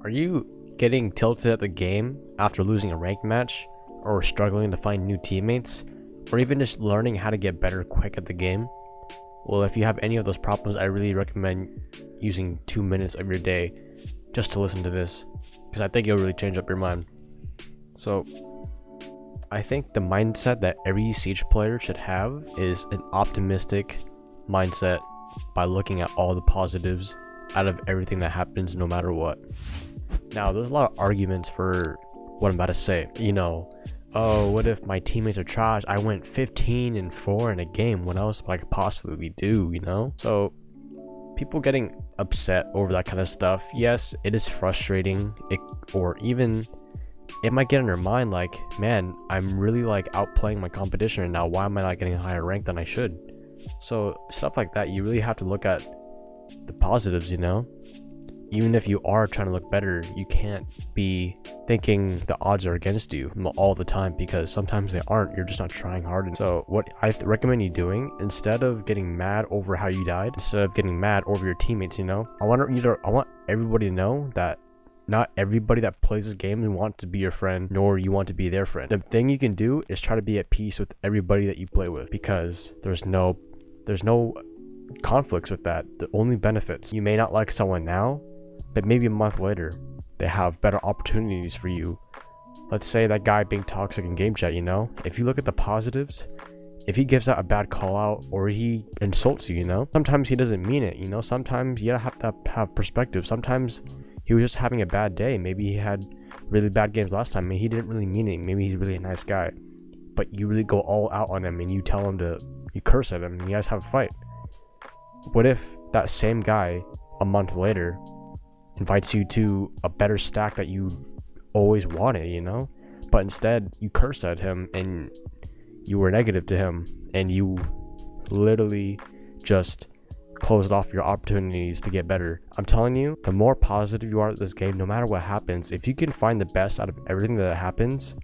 Are you getting tilted at the game after losing a ranked match, or struggling to find new teammates, or even just learning how to get better quick at the game? Well, if you have any of those problems, I really recommend using 2 minutes of your day just to listen to this, because I think it'll really change up your mind. So I think the mindset that every Siege player should have is an optimistic mindset by looking at all the positives out of everything that happens, no matter what. Now, there's a lot of arguments for what I'm about to say. You know, oh, what if my teammates are trash? I went 15-4 in a game. What else would I possibly do, you know? So people getting upset over that kind of stuff, yes, it is frustrating. Or even it might get in their mind like, man, I'm really like outplaying my competition right now. Why am I not getting a higher rank than I should? So stuff like that, you really have to look at the positives, you know? Even if you are trying to look better, you can't be thinking the odds are against you all the time, because sometimes they aren't. You're just not trying hard. And so what I recommend you doing, instead of getting mad over how you died, instead of getting mad over your teammates, you know, I want everybody to know that not everybody that plays this game wants to be your friend, nor you want to be their friend. The thing you can do is try to be at peace with everybody that you play with, because there's no conflicts with that. The only benefits. You may not like someone now, but maybe a month later they have better opportunities for you. Let's say that guy being toxic in game chat, you know, if you look at the positives, if he gives out a bad call out or he insults you, you know, sometimes he doesn't mean it, you know. Sometimes you have to have perspective. Sometimes he was just having a bad day. Maybe he had really bad games last time. Maybe he didn't really mean it. Maybe he's really a nice guy, but you really go all out on him and you tell him you curse at him and you guys have a fight. What if that same guy a month later invites you to a better stack that you always wanted, you know, but instead you curse at him and you were negative to him and you literally just closed off your opportunities to get better? I'm telling you, the more positive you are at this game, no matter what happens, if you can find the best out of everything that happens,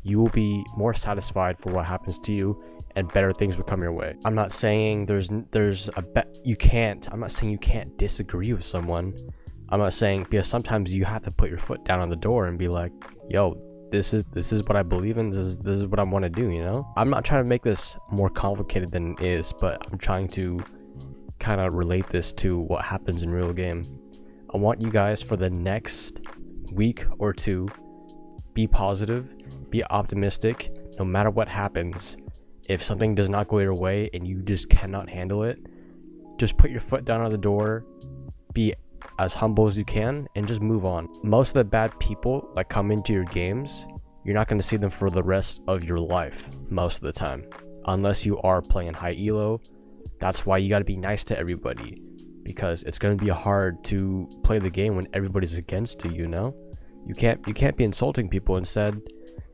you will be more satisfied for what happens to you, and better things will come your way. I'm not saying I'm not saying you can't disagree with someone. I'm not saying, because sometimes you have to put your foot down on the door and be like, yo, this is what I believe in. This is what I want to do, you know? I'm not trying to make this more complicated than it is, but I'm trying to kind of relate this to what happens in real game. I want you guys for the next week or two, be positive, be optimistic, no matter what happens. If something does not go your way and you just cannot handle it, just put your foot down on the door, be as humble as you can, and just move on. Most of the bad people that come into your games, you're not going to see them for the rest of your life most of the time, unless you are playing high elo. That's why you got to be nice to everybody, because it's going to be hard to play the game when everybody's against you, you know? You can't be insulting people. Instead,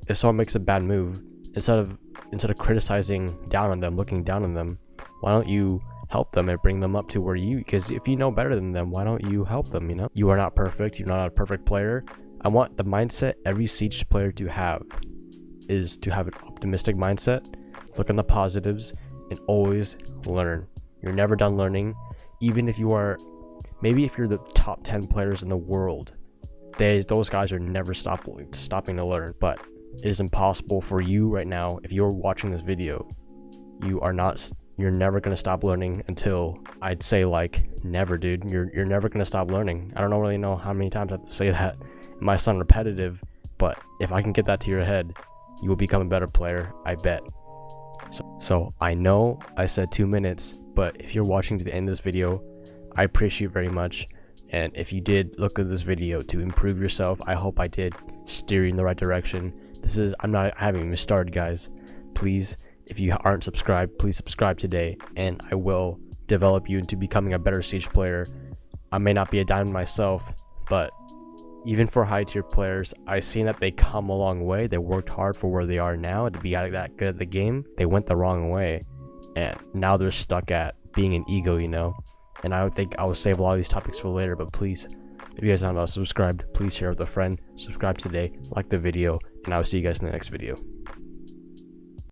if someone makes a bad move, instead of criticizing down on them, looking down on them, why don't you help them and bring them up to where because if you know better than them, why don't you help them, you know? You are not perfect. You're not a perfect player. I want the mindset every Siege player to have is to have an optimistic mindset, look on the positives, and always learn. You're never done learning. Even if you are, maybe if you're the top 10 players in the world, those guys are never stopping to learn. But it is impossible for you right now. If you're watching this video, you're never going to stop learning until, I'd say, like, never, dude. You're never going to stop learning. I don't really know how many times I have to say that. It might sound repetitive, but if I can get that to your head, you will become a better player, I bet. So I know I said 2 minutes, but if you're watching to the end of this video, I appreciate you very much. And if you did look at this video to improve yourself, I hope I did steer you in the right direction. I haven't even started, guys. Please, if you aren't subscribed, please subscribe today, and I will develop you into becoming a better Siege player. I may not be a diamond myself, but even for high tier players, I've seen that they come a long way. They worked hard for where they are now to be that good at the game. They went the wrong way, and now they're stuck at being an ego, you know? And I would think I will save a lot of these topics for later, but please, if you guys are not subscribed, please share with a friend. Subscribe today, like the video, and I will see you guys in the next video.